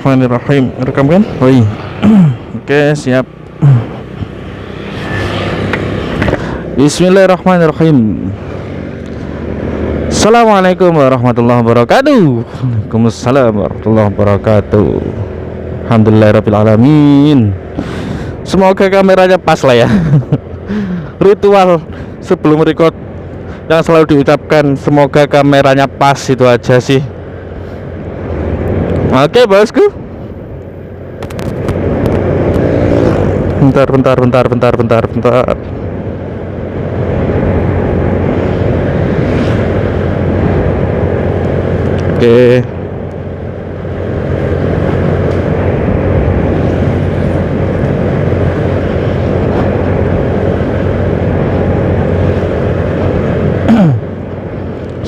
Bismillahirrahmanirrahim. Rekam kan? Oh iya. Oke, siap. Bismillahirrahmanirrahim. Assalamualaikum warahmatullahi wabarakatuh. Waalaikumsalam warahmatullahi wabarakatuh. Alhamdulillahirabbil alamin. Semoga kameranya pas lah ya. Ritual sebelum record yang selalu diucapkan, semoga kameranya pas, itu aja sih. Oke bosku. Bentar. Oke.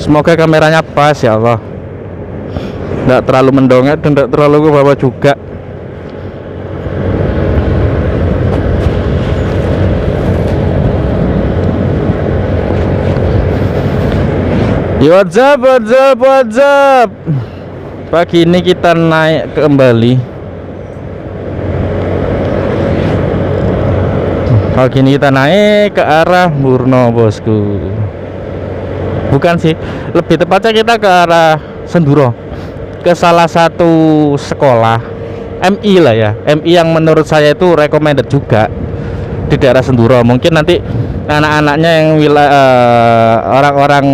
Semoga kameranya pas ya Allah. Tidak terlalu mendongak dan tidak terlalu ke bawah juga. What's up. Pagi ini kita naik kembali. Pagi ini kita naik ke arah Murno bosku. Bukan sih, lebih tepatnya kita ke arah Senduro, ke salah satu sekolah MI lah ya, MI yang menurut saya itu recommended juga di daerah Senduro. Mungkin nanti anak-anaknya yang orang-orang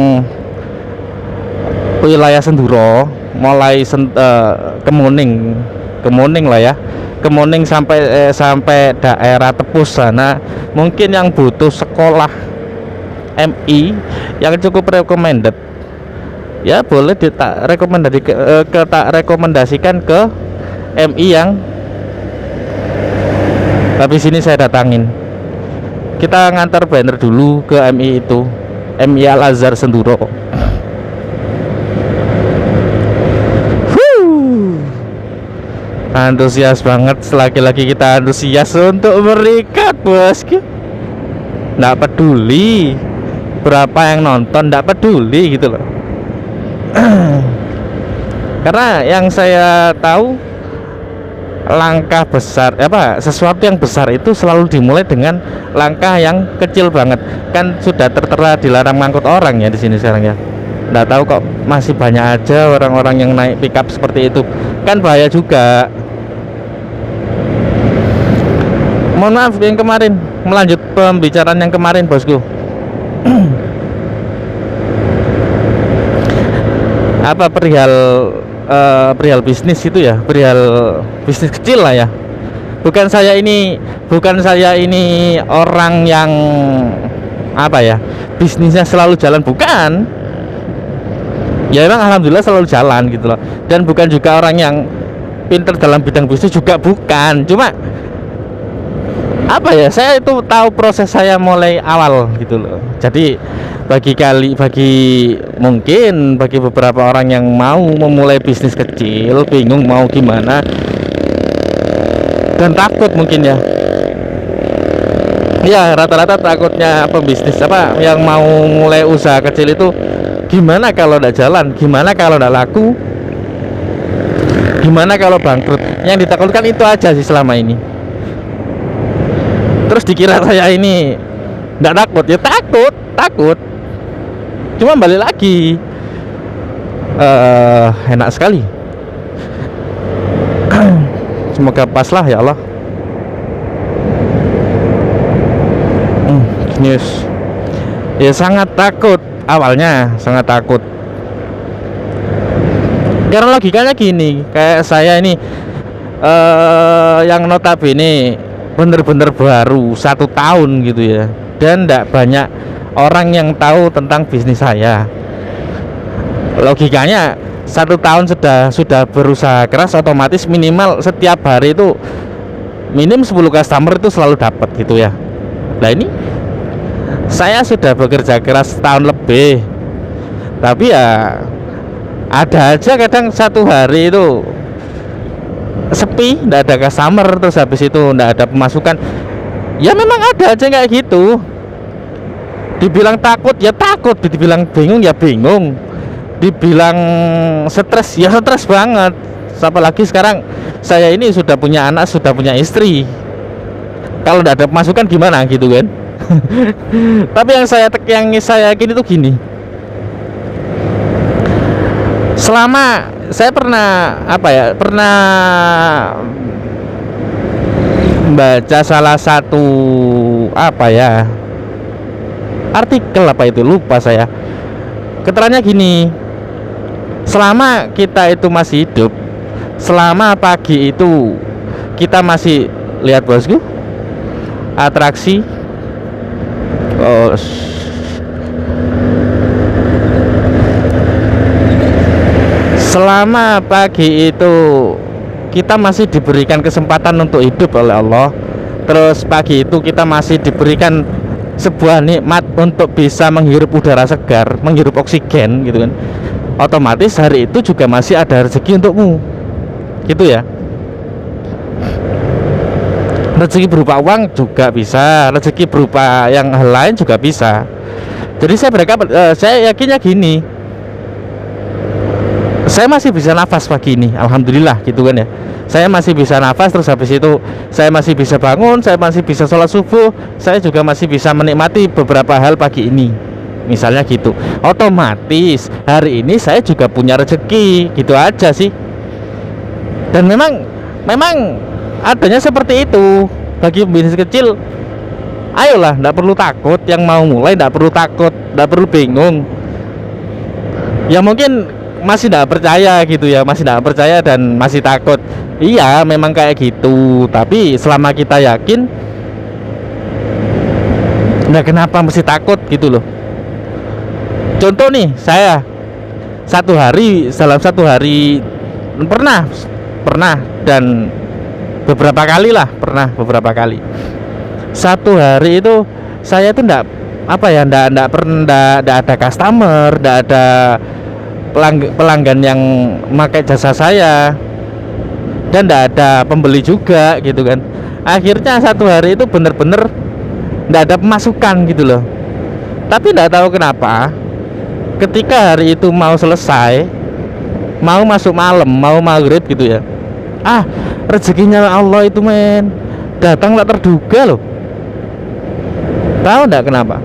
wilayah Senduro mulai Kemuning lah ya, Kemuning sampai daerah Tepus sana, mungkin yang butuh sekolah MI yang cukup recommended ya, boleh tak rekomendasikan ke MI yang habis ini saya datangin. Kita ngantar banner dulu ke MI itu, MI Al Azhar Senduro. Antusias banget, lagi-lagi kita antusias untuk berikat bosku. Nggak peduli berapa yang nonton, nggak peduli gitu loh. Karena yang saya tahu, langkah besar sesuatu yang besar itu selalu dimulai dengan langkah yang kecil banget. Kan sudah tertera dilarang mangkut orang ya di sini sekarang ya. Nggak tahu kok masih banyak aja orang-orang yang naik pickup seperti itu, kan bahaya juga. Mohon maaf yang kemarin, melanjut pembicaraan yang kemarin bosku. Perihal bisnis itu ya, perihal bisnis kecil lah ya. Bukan saya ini orang yang bisnisnya selalu jalan, bukan. Ya emang alhamdulillah selalu jalan gitu loh. Dan bukan juga orang yang pintar dalam bidang bisnis juga, bukan. Cuma saya itu tahu proses saya mulai awal gitu loh. Jadi bagi beberapa orang yang mau memulai bisnis kecil, bingung mau gimana dan takut mungkin ya rata-rata takutnya pembisnis yang mau mulai usaha kecil itu, gimana kalau tidak jalan, gimana kalau tidak laku, gimana kalau bangkrut. Yang ditakutkan itu aja sih selama ini. Terus dikira saya ini tidak takut, ya takut. Cuma balik lagi, enak sekali. Semoga pas lah ya Allah. News. Ya sangat takut awalnya, sangat takut. Karena logikanya gini, kayak saya ini yang notabene bener-bener baru 1 tahun gitu ya, dan tidak banyak orang yang tahu tentang bisnis saya. Logikanya 1 tahun sudah berusaha keras, otomatis minimal setiap hari itu minim 10 customer itu selalu dapat gitu ya. Nah ini saya sudah bekerja keras setahun lebih, tapi ya ada aja kadang satu hari itu sepi, tidak ada customer, terus habis itu tidak ada pemasukan. Ya memang ada aja kayak gitu. Dibilang takut ya takut, dibilang bingung ya bingung, dibilang stres ya stres banget. apalagi sekarang saya ini sudah punya anak, sudah punya istri. Kalau tidak ada pemasukan gimana gitu kan. Tapi yang saya yakin itu gini, selama saya pernah baca salah satu artikel lupa saya, keterangannya gini, selama kita itu masih hidup, selama pagi itu kita masih lihat bosku atraksi selama pagi itu kita masih diberikan kesempatan untuk hidup oleh Allah, terus pagi itu kita masih diberikan sebuah nikmat untuk bisa menghirup udara segar, menghirup oksigen gitu kan, otomatis hari itu juga masih ada rezeki untukmu gitu ya. Rezeki berupa uang juga bisa, rezeki berupa yang hal lain juga bisa. Jadi saya yakinnya gini, saya masih bisa nafas pagi ini, alhamdulillah gitu kan ya. Saya masih bisa nafas, terus habis itu saya masih bisa bangun, saya masih bisa sholat subuh, saya juga masih bisa menikmati beberapa hal pagi ini, misalnya gitu. Otomatis hari ini saya juga punya rezeki, gitu aja sih. Dan memang adanya seperti itu. Bagi bisnis kecil, ayolah, tidak perlu takut. Yang mau mulai tidak perlu takut, tidak perlu bingung. Ya mungkin masih tidak percaya gitu ya, masih tidak percaya dan masih takut. Iya memang kayak gitu, tapi selama kita yakin, nah kenapa mesti takut gitu loh. Contoh nih, saya dalam satu hari pernah dan beberapa kali satu hari itu saya itu ndak ada customer, ndak ada pelanggan yang memakai jasa saya, dan ndak ada pembeli juga gitu kan. Akhirnya satu hari itu bener-bener ndak ada pemasukan gitu loh. Tapi ndak tahu kenapa ketika hari itu mau selesai, mau masuk malam, mau maghrib gitu ya, rezekinya Allah itu datang tak terduga loh. Tahu enggak kenapa?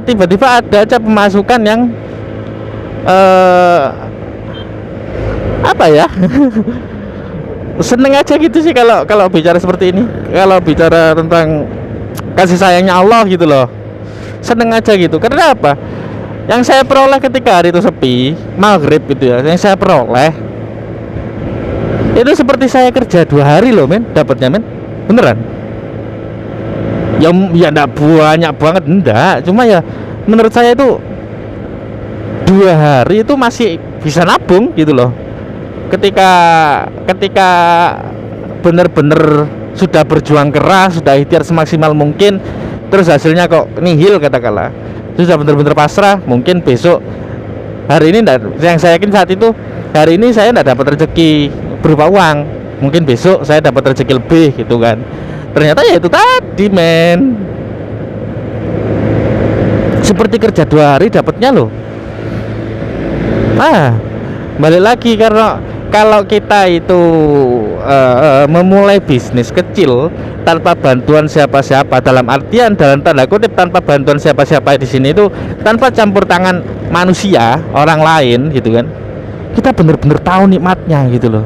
Tiba-tiba ada aja pemasukan yang seneng aja gitu sih kalau bicara seperti ini. Kalau bicara tentang kasih sayangnya Allah gitu loh, seneng aja gitu. Karena apa? Yang saya peroleh ketika hari itu sepi, maghrib gitu ya, yang saya peroleh itu seperti saya kerja 2 hari loh dapatnya beneran. Ya enggak banyak banget, enggak, cuma ya menurut saya itu 2 hari itu masih bisa nabung gitu loh. Ketika bener-bener sudah berjuang keras, sudah ikhtiar semaksimal mungkin, terus hasilnya kok nihil katakanlah, sudah bener-bener pasrah, mungkin besok hari ini yang saya yakin saat itu, hari ini saya enggak dapat rezeki berupa uang, mungkin besok saya dapat rezeki lebih gitu kan. Ternyata ya itu tadi seperti kerja 2 hari dapatnya loh. Balik lagi, karena kalau kita itu memulai bisnis kecil tanpa bantuan siapa-siapa, dalam tanda kutip tanpa bantuan siapa-siapa di sini itu, tanpa campur tangan manusia orang lain gitu kan, kita bener-bener tahu nikmatnya gitu loh.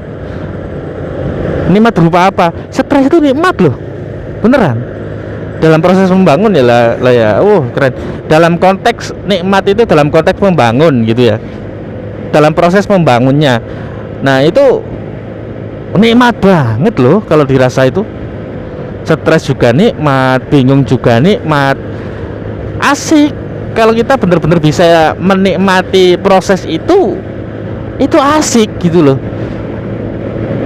Nikmat berupa apa? Stres itu nikmat loh, beneran. Dalam proses membangun ya keren. Dalam konteks nikmat itu dalam konteks membangun gitu ya, dalam proses membangunnya. Nah itu nikmat banget loh kalau dirasa itu. Stres juga nikmat, bingung juga nikmat, asik. Kalau kita bener-bener bisa menikmati proses itu asik gitu loh.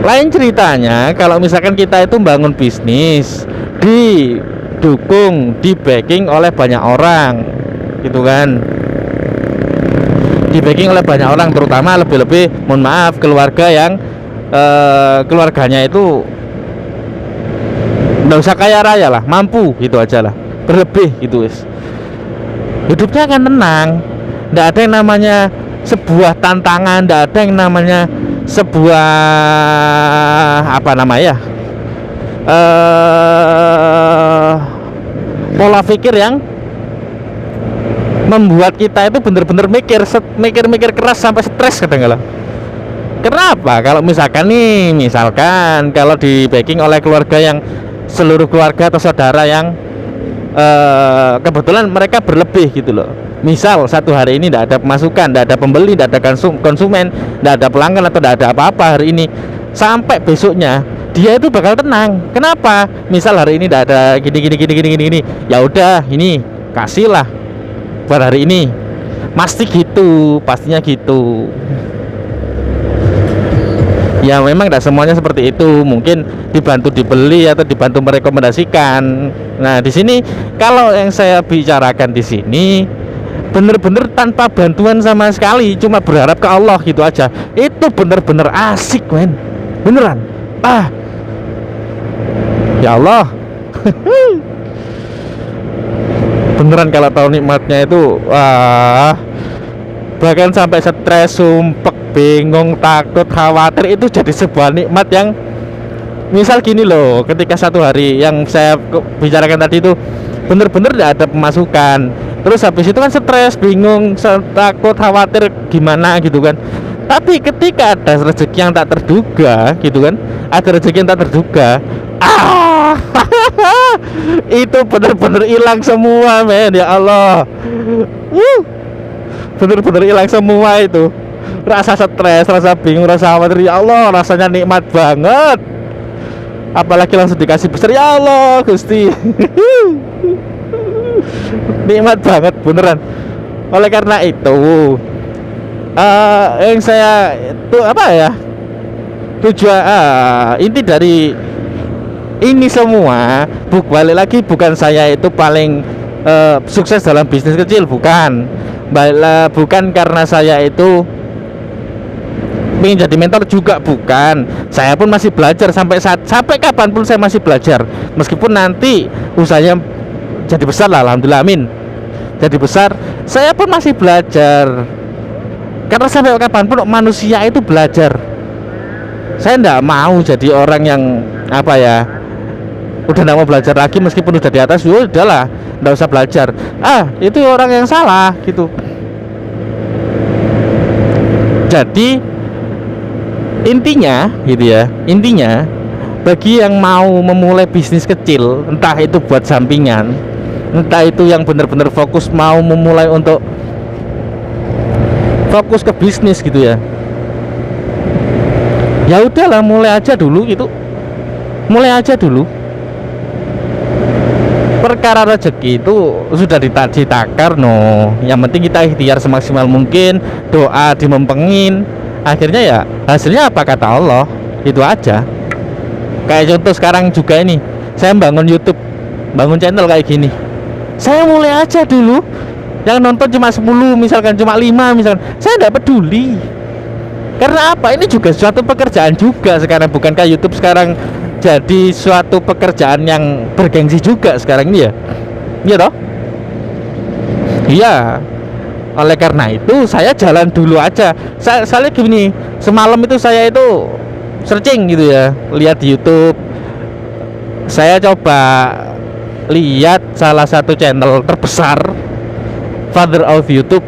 Lain ceritanya kalau misalkan kita itu bangun bisnis, didukung, di backing oleh banyak orang gitu kan, di backing oleh banyak orang, terutama lebih-lebih mohon maaf keluarga yang keluarganya itu nggak usah kaya raya lah, mampu gitu aja lah, berlebih gitu wis, hidupnya akan tenang. Nggak ada yang namanya sebuah tantangan, nggak ada yang namanya sebuah apa namanya ya, pola pikir yang membuat kita itu bener-bener mikir keras sampai stres kadang-kadang. Kenapa? Kalau misalkan kalau di backing oleh keluarga yang seluruh keluarga atau saudara yang kebetulan mereka berlebih gitu loh. Misal satu hari ini tidak ada pemasukan, tidak ada pembeli, tidak ada konsumen, tidak ada pelanggan atau tidak ada apa-apa hari ini, sampai besoknya dia itu bakal tenang. Kenapa? Misal hari ini tidak ada gini, ya udah ini kasihlah buat hari ini, pastinya gitu. Ya memang tidak semuanya seperti itu, mungkin dibantu dibeli atau dibantu merekomendasikan. Nah di sini kalau yang saya bicarakan di sini bener-bener tanpa bantuan sama sekali, cuma berharap ke Allah gitu aja, itu bener-bener asik men, beneran. Ya Allah beneran kalau tahu nikmatnya itu, bahkan sampai stres, sumpek, bingung, takut, khawatir, itu jadi sebuah nikmat yang misal gini loh, ketika satu hari yang saya bicarakan tadi itu bener-bener tidak ada pemasukan, terus habis itu kan stres, bingung, takut, khawatir gimana gitu kan. Tapi ketika ada rezeki yang tak terduga gitu kan, ada rezeki yang tak terduga, itu bener-bener hilang semua men, ya Allah. Bener-bener hilang semua itu, rasa stres, rasa bingung, rasa khawatir, ya Allah, rasanya nikmat banget. Apalagi langsung dikasih besar, ya Allah Gusti. Nikmat banget beneran. Oleh karena itu yang saya itu apa ya, tujuan inti dari ini semua balik lagi, bukan saya itu paling sukses dalam bisnis kecil, bukan karena saya itu ingin jadi mentor juga, bukan. Saya pun masih belajar sampai kapanpun saya masih belajar, meskipun nanti usahanya jadi besar lah, alhamdulillah, amin, jadi besar, saya pun masih belajar. Karena sampai kapanpun manusia itu belajar. Saya tidak mau jadi orang yang apa ya, udah tidak mau belajar lagi meskipun udah di atas, udahlah tidak usah belajar, itu orang yang salah gitu. Jadi intinya gitu ya, bagi yang mau memulai bisnis kecil, entah itu buat sampingan, entah itu yang benar-benar fokus mau memulai untuk fokus ke bisnis gitu ya, ya udahlah mulai aja dulu gitu, mulai aja dulu. Perkara rezeki itu sudah ditakar yang penting kita ikhtiar semaksimal mungkin, doa dimempengin, akhirnya ya hasilnya apa kata Allah, itu aja. Kayak contoh sekarang juga ini, saya bangun YouTube, bangun channel kayak gini, saya mulai aja dulu. Yang nonton cuma 10, misalkan cuma 5 misalkan, saya tidak peduli. Karena apa? Ini juga suatu pekerjaan juga sekarang, bukankah YouTube sekarang jadi suatu pekerjaan yang bergengsi juga sekarang ini ya? Iya toh? Iya. Oleh karena itu saya jalan dulu aja. Saya gini, semalam itu saya itu searching gitu ya, lihat di YouTube. Saya coba lihat salah satu channel terbesar, Father of YouTube,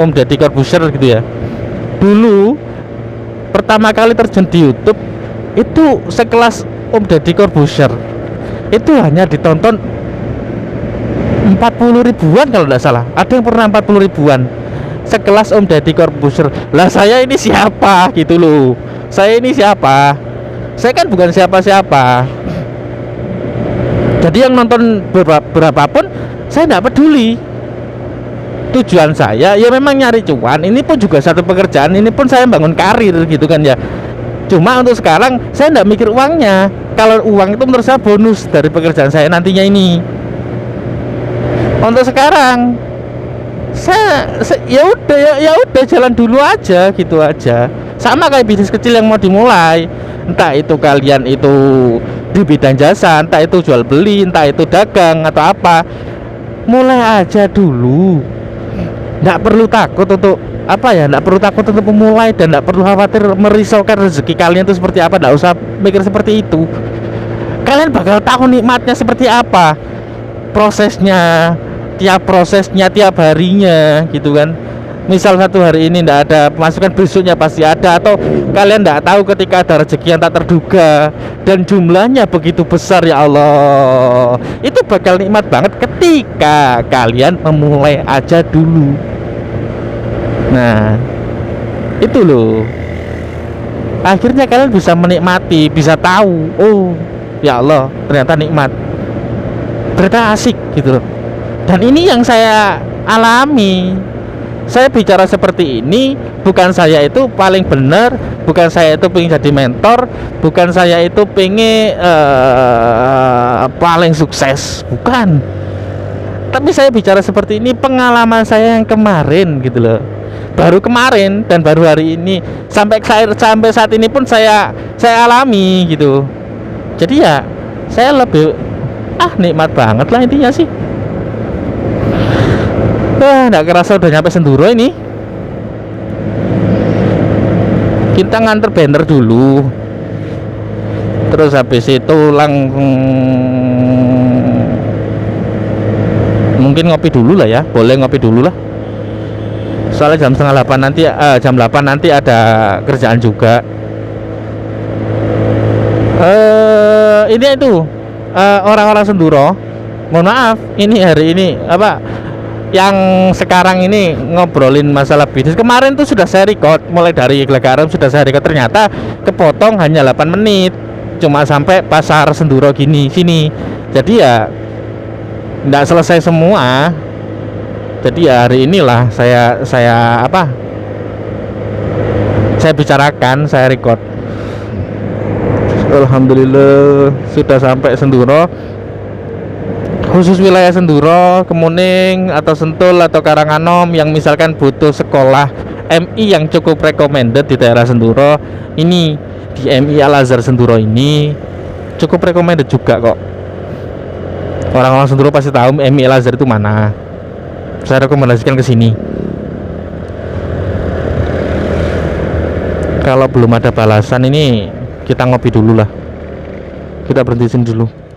Om Deddy Corbuzier gitu ya. Dulu pertama kali terjun di YouTube itu sekelas Om Deddy Corbuzier itu hanya ditonton 40 ribuan kalau tidak salah. Ada yang pernah 40 ribuan sekelas Om Deddy Corbuzier. Lah saya ini siapa gitu loh. Saya ini siapa? Saya kan bukan siapa-siapa. Jadi yang nonton berapapun saya tidak peduli. Tujuan saya ya memang nyari cuan. Ini pun juga satu pekerjaan, ini pun saya bangun karir gitu kan ya. Cuma untuk sekarang saya tidak mikir uangnya. Kalau uang itu menurut saya bonus dari pekerjaan saya nantinya ini. Untuk sekarang saya ya udah jalan dulu aja gitu aja. Sama kayak bisnis kecil yang mau dimulai, entah itu kalian itu di bidang jasa, entah itu jual beli, entah itu dagang atau apa, mulai aja dulu. nggak perlu takut untuk apa ya, nggak perlu takut untuk memulai, dan nggak perlu khawatir merisaukan rezeki kalian itu seperti apa. Nggak usah mikir seperti itu. Kalian bakal tahu nikmatnya seperti apa, prosesnya, tiap harinya gitu kan. Misal satu hari ini nggak ada pemasukan, besoknya pasti ada. Atau kalian nggak tahu ketika ada rezeki yang tak terduga dan jumlahnya begitu besar, ya Allah, itu bakal nikmat banget ketika kalian memulai aja dulu. Nah itu loh, akhirnya kalian bisa menikmati, bisa tahu, oh ya Allah ternyata nikmat, ternyata asik gitu loh. Dan ini yang saya alami. Saya bicara seperti ini bukan saya itu paling benar, bukan saya itu pengen jadi mentor, bukan saya itu pengen paling sukses, bukan. Tapi saya bicara seperti ini pengalaman saya yang kemarin gitu loh, baru kemarin dan baru hari ini, sampai saat ini pun saya alami gitu. Jadi ya saya lebih nikmat banget lah intinya sih. Nggak kerasa udah nyampe Senduro ini. Kita nganter banner dulu, terus habis itu mungkin ngopi dulu lah ya, boleh ngopi dulu lah. Soalnya jam 7:30 nanti, jam 8 nanti ada kerjaan juga. Ini itu orang-orang Senduro, mohon maaf, ini hari ini apa yang sekarang ini ngobrolin masalah bisnis. Kemarin tuh sudah saya record, mulai dari Garam sudah saya record, ternyata kepotong hanya 8 menit, cuma sampai pasar Senduro sini. Jadi ya nggak selesai semua. Jadi ya hari inilah saya bicarakan, saya record. Alhamdulillah sudah sampai Senduro. Khusus wilayah Senduro, Kemuning atau Sentul atau Karanganom yang misalkan butuh sekolah MI yang cukup recommended di daerah Senduro, ini di MI Al Azhar Senduro ini cukup recommended juga kok. Orang-orang Senduro pasti tahu MI Al Azhar itu mana. Saya rekomendasikan ke sini. Kalau belum ada balasan ini kita ngopi dulu lah. Kita berhenti sini dulu.